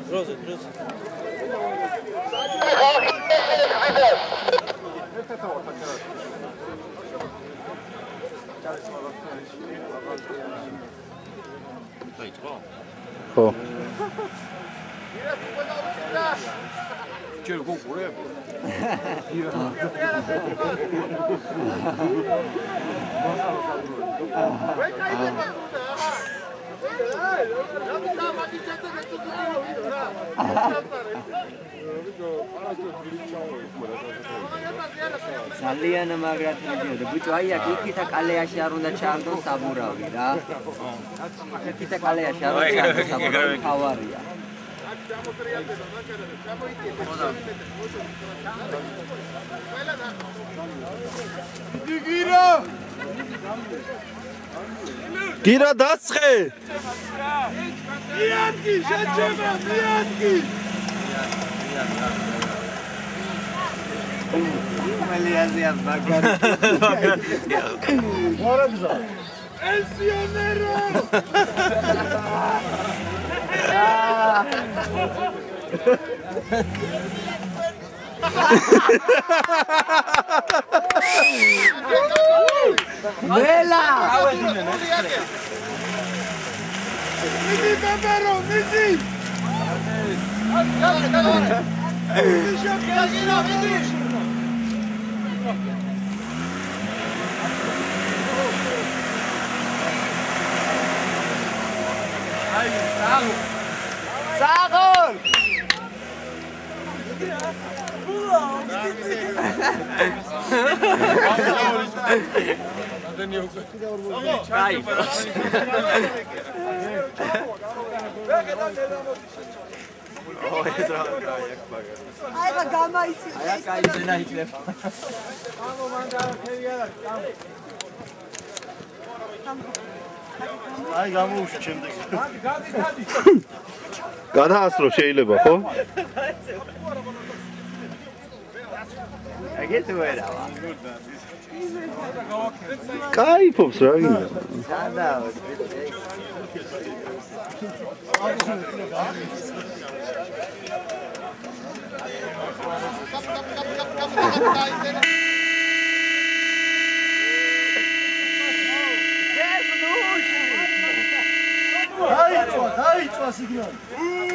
დროზე ხო ჯერ გოგურე ძალიან მაგრად მიდიოდა ბიჭო აი აქ იქითა კალეაში არ უნდა ჩაარდონ საბურავი რა იქითა კალეაში არ უნდა ჩაარდონ საბურავი თავარია გირა დაწყე მიადგი შეჭება მიადგი მელიაზია მაგარი მორაბზა პენსიონერო მელა მიდი ბებერო მიდი საღოლ აი აი გამაიცი აი კაიძენა იქნება აი გამოუშვი შემდეგ გადაასრო შეიძლება ხო ეგეთ ვერავა кайფობს რა გინდა სადაო დაიწვა სიგნალი